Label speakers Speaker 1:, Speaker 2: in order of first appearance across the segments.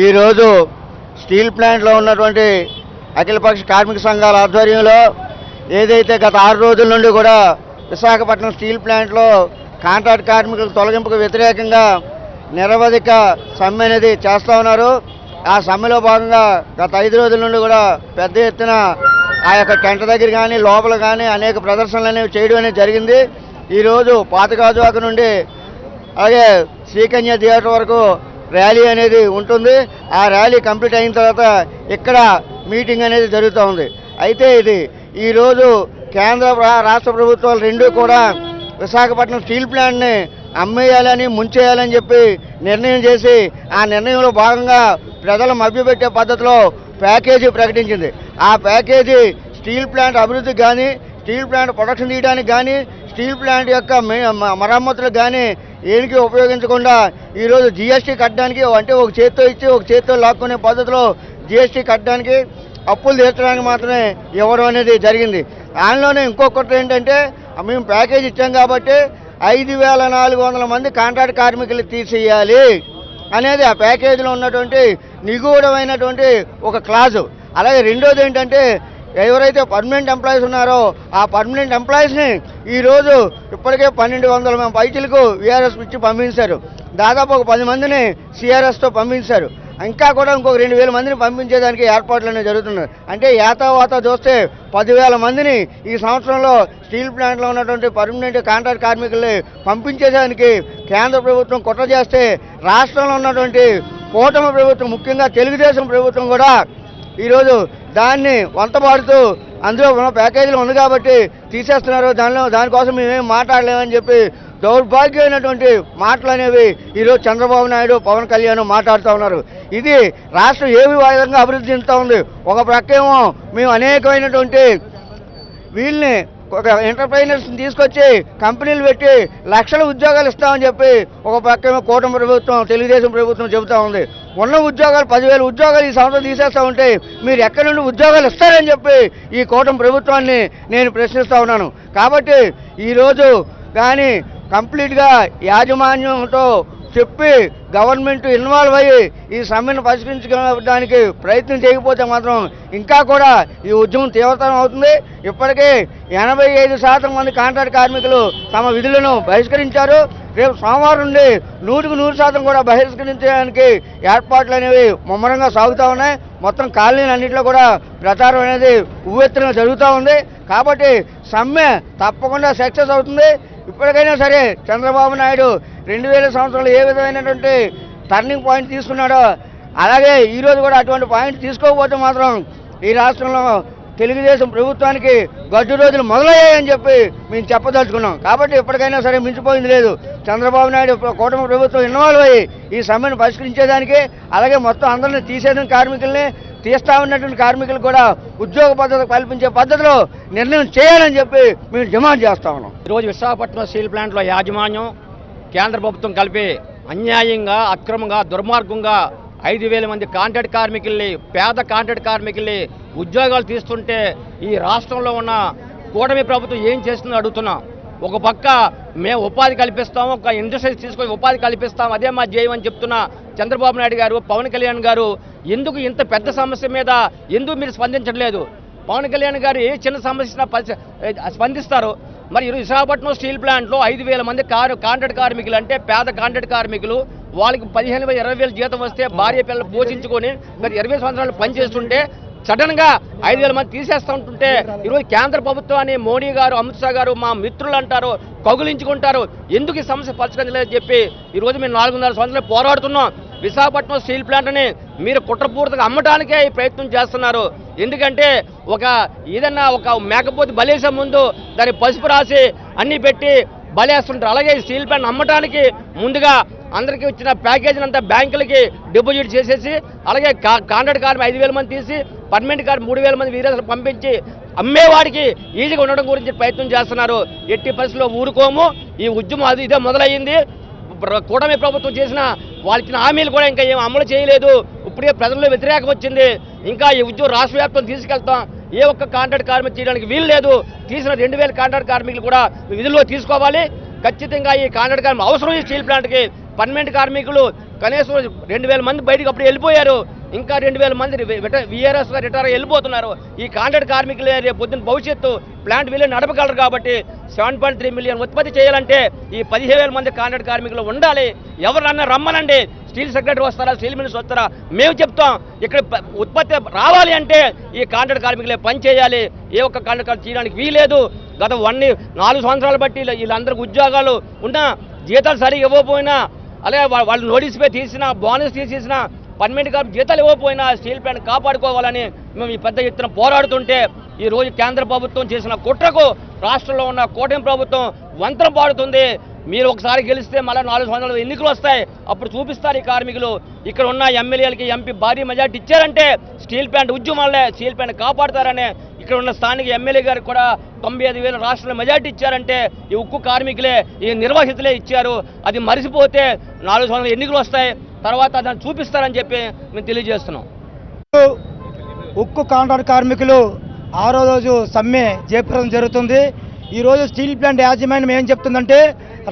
Speaker 1: ఈరోజు స్టీల్ ప్లాంట్లో ఉన్నటువంటి అఖిలపక్ష కార్మిక సంఘాల ఆధ్వర్యంలో ఏదైతే గత 6 రోజుల నుండి కూడా విశాఖపట్నం స్టీల్ ప్లాంట్లో కాంట్రాక్ట్ కార్మికుల తొలగింపుకు వ్యతిరేకంగా నిరవధిక సమ్మె అనేది చేస్తూ ఉన్నారు. ఆ సమ్మెలో భాగంగా గత 5 రోజుల నుండి కూడా పెద్ద ఎత్తున ఆ యొక్క టెంట్ దగ్గర కానీ లోపల కానీ అనేక ప్రదర్శనలు అనేవి చేయడం అనేది జరిగింది. ఈరోజు పాతగాజువాక నుండి అలాగే శ్రీకన్య థియేటర్ వరకు ర్యాలీ అనేది ఉంటుంది. ఆ ర్యాలీ కంప్లీట్ అయిన తర్వాత ఇక్కడ మీటింగ్ అనేది జరుగుతూ ఉంది. అయితే ఇది ఈరోజు కేంద్ర రాష్ట్ర ప్రభుత్వాలు రెండూ కూడా విశాఖపట్నం స్టీల్ ప్లాంట్ని అమ్మేయాలని ముంచేయాలని చెప్పి నిర్ణయం చేసి ఆ నిర్ణయంలో భాగంగా ప్రజలు మభ్యపెట్టే పద్ధతిలో ప్యాకేజీ ప్రకటించింది. ఆ ప్యాకేజీ స్టీల్ ప్లాంట్ అభివృద్ధికి కానీ స్టీల్ ప్లాంట్ ప్రొడక్షన్ తీయడానికి కానీ స్టీల్ ప్లాంట్ యొక్క మరమ్మతులకు కానీ ఏనికి ఉపయోగించకుండా ఈరోజు జిఎస్టీ కట్టడానికి అంటే ఒక చేత్తో ఇచ్చి ఒక చేత్తో లాక్కునే పద్ధతిలో జిఎస్టీ కట్టడానికి అప్పులు తీర్చడానికి మాత్రమే ఇవ్వడం అనేది జరిగింది. దానిలోనే ఇంకొకటి ఏంటంటే మేము ప్యాకేజ్ ఇచ్చాం కాబట్టి 5,400 మంది కాంట్రాక్ట్ కార్మికులు తీసేయాలి అనేది ఆ ప్యాకేజీలో ఉన్నటువంటి నిగూఢమైనటువంటి ఒక క్లాజు. అలాగే రెండోది ఏంటంటే ఎవరైతే పర్మనెంట్ ఎంప్లాయీస్ ఉన్నారో ఆ పర్మనెంట్ ఎంప్లాయీస్ని ఈరోజు ఇప్పటికే 1,200 పైచీలకు వీఆర్ఎస్ ఇచ్చి పంపించారు. దాదాపు ఒక 10 మందిని సిఆర్ఎస్తో పంపించారు. ఇంకా కూడా ఇంకొక 2,000 మందిని పంపించేదానికి ఏర్పాట్లు అనేవి జరుగుతున్నాయి. అంటే ఏతావాత చూస్తే 10,000 మందిని ఈ సంవత్సరంలో స్టీల్ ప్లాంట్లో ఉన్నటువంటి పర్మనెంట్ కాంట్రాక్ట్ కార్మికుల్ని పంపించేదానికి కేంద్ర ప్రభుత్వం కుట్ర చేస్తే రాష్ట్రంలో ఉన్నటువంటి కూటమి ప్రభుత్వం ముఖ్యంగా తెలుగుదేశం ప్రభుత్వం కూడా ఈరోజు దాన్ని వంతపాడుతూ అందులో ఉన్న ప్యాకేజీలు ఉంది కాబట్టి తీసేస్తున్నారు, దానికోసం మేమేం మాట్లాడలేమని చెప్పి దౌర్భాగ్యమైనటువంటి మాటలు అనేవి ఈరోజు చంద్రబాబు నాయుడు పవన్ కళ్యాణ్ మాట్లాడుతూ ఉన్నారు. ఇది రాష్ట్రం ఏ విధంగా అభివృద్ధి చెందుతూ ఉంది. ఒక ప్రక్కేమో మేము అనేకమైనటువంటి వీళ్ళని ఒక ఎంటర్ప్రైనర్స్ని తీసుకొచ్చి కంపెనీలు పెట్టి లక్షల ఉద్యోగాలు ఇస్తామని చెప్పి ఒక ప్రక్కేమో కూటమి ప్రభుత్వం తెలుగుదేశం ప్రభుత్వం చెబుతూ ఉంది. ఉన్న ఉద్యోగాలు 10,000 ఉద్యోగాలు ఈ సంవత్సరం తీసేస్తూ ఉంటే మీరు ఎక్కడి నుండి ఉద్యోగాలు ఇస్తారని చెప్పి ఈ కూటమి ప్రభుత్వాన్ని నేను ప్రశ్నిస్తూ ఉన్నాను. కాబట్టి ఈరోజు కానీ కంప్లీట్గా యాజమాన్యంతో చెప్పి గవర్నమెంట్ ఇన్వాల్వ్ అయ్యి ఈ సమ్మెను పరిష్కరించడానికి ప్రయత్నం చేయకపోతే మాత్రం ఇంకా కూడా ఈ ఉద్యమం తీవ్రతరం అవుతుంది. ఇప్పటికే 85% మంది కాంట్రాక్ట్ కార్మికులు తమ విధులను బహిష్కరించారు. రేపు సోమవారం నుండి 100% కూడా బహిష్కరించడానికి ఏర్పాట్లు అనేవి ముమ్మరంగా సాగుతూ ఉన్నాయి. మొత్తం కాలనీలన్నింటిలో కూడా ప్రచారం అనేది ఉవ్వెత్తున జరుగుతూ ఉంది. కాబట్టి సమ్మె తప్పకుండా సక్సెస్ అవుతుంది. ఇప్పటికైనా సరే చంద్రబాబు నాయుడు 2000 సంవత్సరంలో ఏ విధమైనటువంటి టర్నింగ్ పాయింట్ తీసుకున్నాడో అలాగే ఈరోజు కూడా అటువంటి పాయింట్ తీసుకోకపోతే మాత్రం ఈ రాష్ట్రంలో తెలుగుదేశం ప్రభుత్వానికి గడ్డు రోజులు మొదలయ్యాయని చెప్పి మేము చెప్పదలుచుకున్నాం. కాబట్టి ఇప్పటికైనా సరే మించిపోయింది లేదు. చంద్రబాబు నాయుడు కూటమి ప్రభుత్వం ఇన్వాల్వ్ అయ్యి ఈ సమ్మెను పరిష్కరించేదానికి అలాగే మొత్తం అందరినీ తీసేసిన కార్మికుల్ని తీస్తా ఉన్నటువంటి కార్మికులు కూడా ఉద్యోగ పద్ధతి కల్పించే పద్ధతిలో నిర్ణయం చేయాలని చెప్పి మేము డిమాండ్ చేస్తా ఉన్నాం.
Speaker 2: ఈరోజు విశాఖపట్నం స్టీల్ ప్లాంట్లో యాజమాన్యం కేంద్ర ప్రభుత్వం కలిపి అన్యాయంగా అక్రమంగా దుర్మార్గంగా 5,000 మంది కాంట్రాక్ట్ కార్మికుల్ని పేద కాంట్రాక్ట్ కార్మికుల్ని ఉద్యోగాలు తీస్తుంటే ఈ రాష్ట్రంలో ఉన్న కూటమి ప్రభుత్వం ఏం చేస్తుందో అడుగుతున్నాం. ఒక పక్క మేము ఉపాధి కల్పిస్తాము, ఒక ఇండస్ట్రీస్ తీసుకొని ఉపాధి కల్పిస్తాం, అదే మా జయం అని చెప్తున్న చంద్రబాబు నాయుడు గారు పవన్ కళ్యాణ్ గారు ఎందుకు ఇంత పెద్ద సమస్య మీద ఎందుకు మీరు స్పందించట్లేదు? పవన్ కళ్యాణ్ గారు ఏ చిన్న సమస్య స్పందిస్తారు. మరి విశాఖపట్నం స్టీల్ ప్లాంట్లో 5,000 మంది కాంట్రాక్ట్ కార్మికులు అంటే పేద కాంట్రాక్ట్ కార్మికులు వాళ్ళకి 15,000-20,000 జీతం వస్తే భార్య పిల్లలు పోషించుకొని గత 20 సంవత్సరాలు పనిచేస్తుంటే సడన్గా 5,000 మంది తీసేస్తూ ఉంటుంటే ఈరోజు కేంద్ర ప్రభుత్వాన్ని మోడీ గారు అమిత్ షా గారు మా మిత్రులు అంటారు, కౌగులించుకుంటారు. ఎందుకు ఈ సమస్య పరిష్కరించలేదని చెప్పి ఈరోజు మేము 400 సంవత్సరాలు పోరాడుతున్నాం. విశాఖపట్నం స్టీల్ ప్లాంట్ని మీరు కుట్రపూర్తిగా అమ్మటానికే ఈ ప్రయత్నం చేస్తున్నారు. ఎందుకంటే ఏదన్నా ఒక మేకపోతే బలేసే ముందు దాన్ని పసుపు రాసి అన్నీ పెట్టి బలేస్తుంటారు. అలాగే స్టీల్ ప్లాంట్ అమ్మటానికి ముందుగా అందరికీ వచ్చిన ప్యాకేజీని అంతా బ్యాంకులకి డిపాజిట్ చేసేసి అలాగే కాంట్రాక్ట్ కార్మికులు 5,000 మంది తీసి పర్మనెంట్ కార్మికులు 3,000 మంది వీరసులు పంపించి అమ్మేవాడికి ఈజీగా ఉండడం గురించి ప్రయత్నం చేస్తున్నారు. ఎట్టి పరిస్థితుల్లో ఊరుకోము. ఈ ఉద్యమం ఇదే మొదలయ్యింది. కూటమి ప్రభుత్వం చేసిన వాళ్ళు ఇచ్చిన హామీలు కూడా ఇంకా ఏం అమలు చేయలేదు. ఇప్పుడే ప్రజల్లో వ్యతిరేకం వచ్చింది. ఇంకా ఈ ఉద్యోగం రాష్ట్ర వ్యాప్తం తీసుకెళ్తాం. ఏ ఒక్క కాంట్రాక్ట్ కార్మికులు చేయడానికి వీలు లేదు. తీసిన 2,000 కాంట్రాక్ట్ కార్మికులు కూడా విధుల్లో తీసుకోవాలి. ఖచ్చితంగా ఈ కాంట్రాక్ట్ కార్మికులు అవసరం. ఈ స్టీల్ ప్లాంట్కి పర్మనెంట్ కార్మికులు కనీసం 2,000 మంది బయటకు అప్పుడు వెళ్ళిపోయారు. ఇంకా 2,000 మంది VRS రిటైర్ వెళ్ళిపోతున్నారు. ఈ కాంట్రాక్ట్ కార్మికులే రేపు పొద్దున్న భవిష్యత్తు ప్లాంట్ వీళ్ళే నడపగలరు. కాబట్టి 7.3 మిలియన్ ఉత్పత్తి చేయాలంటే ఈ 15,000 మంది కాంట్రాక్ట్ కార్మికులు ఉండాలి. ఎవరన్నా రమ్మనండి, స్టీల్ సెక్రటరీ వస్తారా, స్టీల్ మినిస్టర్ వస్తారా, మేము చెప్తాం. ఇక్కడ ఉత్పత్తి రావాలి అంటే ఈ కాంట్రాక్ట్ కార్మికులే పని చేయాలి. ఏ ఒక్క కాంట్రాక్ట్ కార్మికులు చేయడానికి వీలేదు. గత 4 సంవత్సరాలు బట్టి వీళ్ళందరికీ ఉద్యోగాలు ఉన్నా జీతాలు సరిగా ఇవ్వకపోయినా, అలాగే వాళ్ళు నోటీస్ పే తీసినా, బోనస్ తీసేసినా, పర్మనెంట్ కార్మికులు జీతాలు ఇవ్వకపోయినా స్టీల్ ప్లాంట్ కాపాడుకోవాలని మేము ఈ పెద్ద ఎత్తున పోరాడుతుంటే ఈరోజు కేంద్ర ప్రభుత్వం చేసిన కుట్రకు రాష్ట్రంలో ఉన్న కూటమి ప్రభుత్వం వంతన పాడుతుంది. మీరు ఒకసారి గెలిస్తే మళ్ళీ 4 సంవత్సరాలు ఎన్నికలు వస్తాయి, అప్పుడు చూపిస్తారు ఈ కార్మికులు. ఇక్కడ ఉన్న ఎమ్మెల్యేలకి ఎంపీ భారీ మెజార్టీ ఇచ్చారంటే స్టీల్ ప్లాంట్ ఉద్యమాలే స్టీల్ ప్లాంట్ కాపాడతారనే ఇక్కడ ఉన్న స్థానిక ఎమ్మెల్యే గారికి కూడా 95,000 రాష్ట్రంలో మెజార్టీ ఇచ్చారంటే ఈ ఉక్కు కార్మికులే, ఈ నిర్వాసితులే ఇచ్చారు. అది మరిసిపోతే 4 సంవత్సరాలు ఎన్నికలు వస్తాయి, తర్వాత దాన్ని చూపిస్తారని చెప్పి మేము తెలియజేస్తున్నాం.
Speaker 3: ఉక్కు కాంట్రాక్ట్ కార్మికులు 6వ రోజు సమ్మె జయప్రదం జరుగుతుంది. ఈరోజు స్టీల్ ప్లాంట్ యాజమాన్యం ఏం చెప్తుందంటే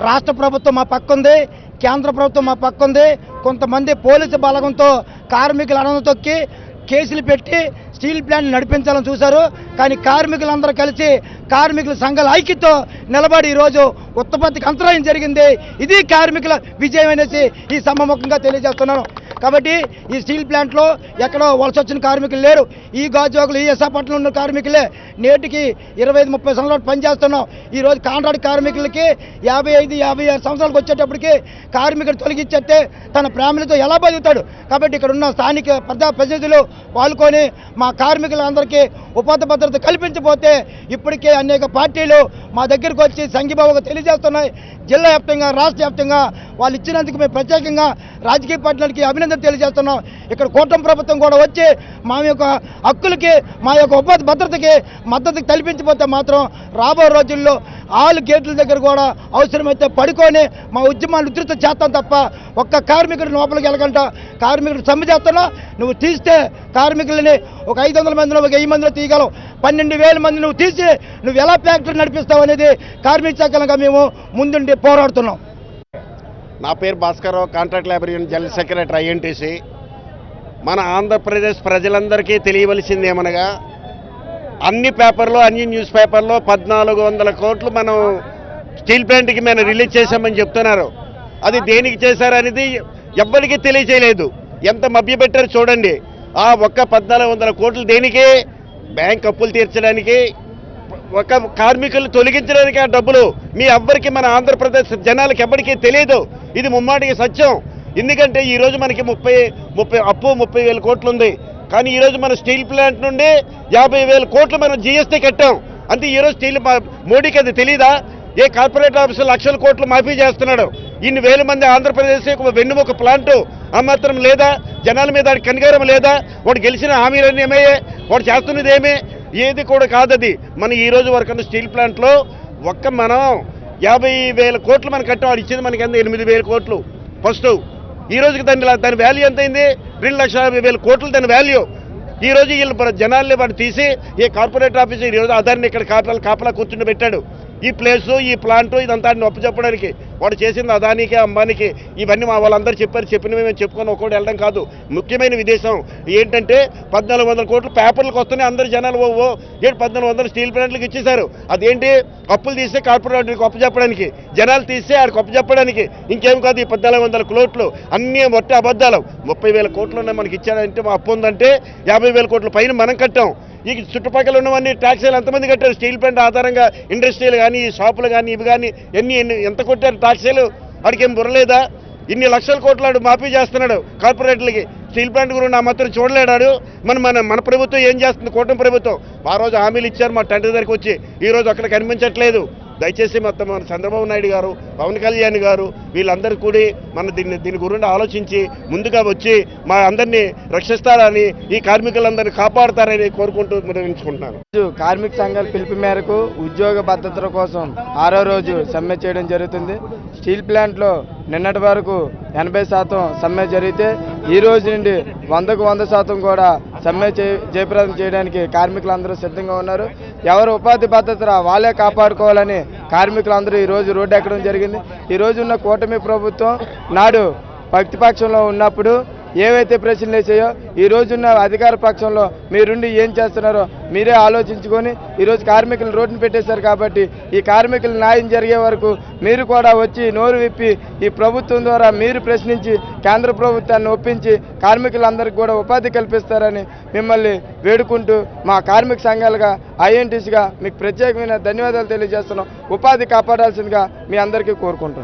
Speaker 3: రాష్ట్ర ప్రభుత్వం మా పక్క ఉంది, కేంద్ర ప్రభుత్వం మా పక్క ఉంది. కొంతమంది పోలీసు బలగంతో కార్మికులు అనంత తొక్కి కేసులు పెట్టి స్టీల్ ప్లాంట్ నడిపించాలని చూశారు. కానీ కార్మికులందరూ కలిసి కార్మికుల సంఘాల ఐక్యతో నిలబడి ఈరోజు ఉత్పత్తికి అంతరాయం జరిగింది. ఇది కార్మికుల విజయం అనేసి ఈ సభముఖంగా తెలియజేస్తున్నాను. కాబట్టి ఈ స్టీల్ ప్లాంట్లో ఎక్కడో వలస వచ్చిన కార్మికులు లేరు. ఈ గాజువాకులు, ఈ విశాఖపట్నంలో ఉన్న కార్మికులే నేటికి 25-30 సంవత్సరాలు పనిచేస్తున్నాం. ఈరోజు కాంట్రాక్ట్ కార్మికులకి 55-56 సంవత్సరాలకు వచ్చేటప్పటికి కార్మికుడు తొలగించేస్తే తన ఫ్యామిలీతో ఎలా బతుకుతాడు? కాబట్టి ఇక్కడ ఉన్న స్థానిక ప్రజలు పాల్గొని మా కార్మికులందరికీ ఉపాధి భద్రత కల్పించబోతే ఇప్పటికే అనేక పార్టీలు మా దగ్గరికి వచ్చి సంఘీభావంగా తెలియజేస్తున్నాయి. జిల్లా వ్యాప్తంగా, రాష్ట్ర వ్యాప్తంగా వాళ్ళు ఇచ్చినందుకు మేము ప్రత్యేకంగా రాజకీయ పార్టీలకి అభినందన తెలియజేస్తున్నాం. ఇక్కడ కూటమి ప్రభుత్వం కూడా వచ్చి మా యొక్క హక్కులకి, మా యొక్క ఉపాధి భద్రతకి మద్దతు కల్పించబోతే మాత్రం రాబో రోజుల్లో ఆల్ గేట్ల దగ్గర కూడా అవసరమైతే పడుకొని మా ఉద్యమాన్ని ఉధృతం చేస్తాం తప్ప ఒక్క కార్మికుడు లోపలికి వెళ్ళకుండా కార్మికుడు సమ్మె చేస్తున్నా. నువ్వు తీస్తే కార్మికులని ఒక 500 మందిలో, ఒక 1000 మందిలో తీయగలవు. 12,000 మంది నువ్వు తీసి నువ్వు ఎలా ఫ్యాక్టరీ నడిపిస్తావు అనేది కార్మిక శాఖలుగా మేము ముందుండి పోరాడుతున్నాం.
Speaker 4: నా పేరు Bhaskara Rao, contract labour union general secretary INTUC. మన ఆంధ్రప్రదేశ్ ప్రజలందరికీ తెలియవలసింది ఏమనగా అన్ని పేపర్లో, అన్ని న్యూస్ పేపర్లో 1,400 కోట్లు మనం స్టీల్ ప్లాంట్కి మేము రిలీజ్ చేశామని చెప్తున్నారు. అది దేనికి చేశారనేది ఎవ్వరికీ తెలియచేయలేదు. ఎంత మభ్యపెట్టారు చూడండి. ఆ ఒక్క 1,400 కోట్లు దేనికి? బ్యాంక్ అప్పులు తీర్చడానికి, ఒక కార్మికులు తొలగించడానికి ఆ డబ్బులు మీ ఎవ్వరికి, మన ఆంధ్రప్రదేశ్ జనాలకు ఎవ్వరికీ తెలియదు. ఇది ముమ్మాటికి సత్యం. ఎందుకంటే ఈరోజు మనకి 30,000 కోట్లు ఉంది. కానీ ఈరోజు మన స్టీల్ ప్లాంట్ నుండి 50,000 కోట్లు మనం GST కట్టాం. అంటే ఈరోజు స్టీల్ మోడీకి అది తెలీదా? ఏ కార్పొరేట్ ఆఫీసులు లక్షల కోట్లు మాఫీ చేస్తున్నాడు. ఇన్ని వేల మంది ఆంధ్రప్రదేశ్ వెన్నుముక ప్లాంటు ఆ మాత్రం లేదా? జనాల మీద కనికరం లేదా? వాడు గెలిచిన హామీలన్నీ ఏమయ్యే? వాడు చేస్తున్నది ఏమే? ఏది కూడా కాదది. మన ఈ రోజు వరకు స్టీల్ ప్లాంట్లో మనం 50,000 కోట్లు మనం కట్టాం. వాడు ఇచ్చేది మనకి ఎంత? 8,000 కోట్లు ఫస్ట్. ఈ రోజుకి దాని వాల్యూ ఎంత అయింది? 2,50,000 కోట్లు దాని వాల్యూ. ఈ రోజు వీళ్ళు జనాల్ని వాడు తీసి ఏ కార్పొరేట్ ఆఫీసు ఈరోజు అదాన్ని ఇక్కడ కాపలా కూర్చుని పెట్టాడు. ఈ ప్లేసు, ఈ ప్లాంటు ఇదంతా నొప్పి చెప్పడానికి వాడు చేసింది అదానికి, అంబానికి. ఇవన్నీ మా వాళ్ళందరూ చెప్పినవి మేము చెప్పుకొని ఒక్కోటి వెళ్ళడం కాదు. ముఖ్యమైన విదేశం ఏంటంటే 1,400 కోట్లు పేపర్లకు వస్తున్నాయి. అందరు జనాలు 1,400 స్టీల్ ప్లాంట్లకు ఇచ్చేశారు. అదేంటి? అప్పులు తీస్తే కార్పొరేట్కి అప్పు చెప్పడానికి, జనాలు తీస్తే ఆడికి అప్పు చెప్పడానికి. ఇంకేం కాదు. ఈ 1,400 కోట్లు అన్నీ మొట్ట అబద్ధాలు. 30,000 కోట్లు ఉన్నాయి మనకి ఇచ్చారంటే, మా అప్పు ఉందంటే 50,000 కోట్ల పైన మనం కట్టాం. ఈ చుట్టుపక్కల ఉన్నవన్నీ ట్యాక్సీలు ఎంతమంది కట్టారు? స్టీల్ ప్లాంట్ ఆధారంగా ఇండస్ట్రీలు కానీ, షాపులు కానీ, ఇవి కానీ ఎంత కొట్టారు ట్యాక్సీలు? వాడికి ఏం బుర్రలేదా? ఇన్ని లక్షల కోట్లాడు మాఫీ చేస్తున్నాడు కార్పొరేట్లకి. స్టీల్ ప్లాంట్ గురించి ఆ మాత్రం చూడలేడాడు. మన ప్రభుత్వం ఏం చేస్తుంది? కూటమి ప్రభుత్వం ఆ రోజు హామీలు ఇచ్చారు మా టెంట్ దగ్గరికి వచ్చి, ఈరోజు అక్కడ కనిపించట్లేదు. దయచేసి మొత్తం మన చంద్రబాబు నాయుడు గారు, పవన్ కళ్యాణ్ గారు వీళ్ళందరూ కూడి దీని గురించి ఆలోచించి ముందుగా వచ్చి మా అందరినీ రక్షిస్తారని, ఈ కార్మికులందరినీ కాపాడతారని కోరుకుంటూ నిర్వహించుకుంటున్నాను.
Speaker 3: కార్మిక సంఘాల పిలుపు మేరకు ఉద్యోగ భద్రత కోసం 6వ రోజు సమ్మె చేయడం జరుగుతుంది. స్టీల్ ప్లాంట్లో నిన్నటి వరకు 80% సమ్మె జరిగితే ఈ రోజు నుండి 100కు 100% కూడా సమ్మె జయప్రదం చేయడానికి కార్మికులందరూ సిద్ధంగా ఉన్నారు. ఎవరు ఉపాధి భద్రత వాళ్ళే కాపాడుకోవాలని కార్మికులందరూ ఈరోజు రోడ్డు ఎక్కడం జరిగింది. ఈరోజు ఉన్న కూటమి ప్రభుత్వం నాడు
Speaker 5: ప్రతిపక్షంలో ఉన్నప్పుడు ఏవైతే ప్రశ్నలు వేసాయో ఈ రోజున్న అధికార పక్షంలో మీరుండి ఏం చేస్తున్నారో మీరే ఆలోచించుకొని ఈరోజు కార్మికులు రోడ్డును పెట్టేశారు కాబట్టి ఈ కార్మికులు న్యాయం జరిగే వరకు మీరు కూడా వచ్చి నోరు విప్పి ఈ ప్రభుత్వం ద్వారా మీరు ప్రశ్నించి కేంద్ర ప్రభుత్వాన్ని ఒప్పించి కార్మికులందరికీ కూడా ఉపాధి కల్పిస్తారని మిమ్మల్ని వేడుకుంటూ మా కార్మిక సంఘాలుగా ఐఎన్టీసీగా మీకు ప్రత్యేకమైన ధన్యవాదాలు తెలియజేస్తున్నాం. ఉపాధి కాపాడాల్సిందిగా మీ అందరికీ కోరుకుంటున్నాం.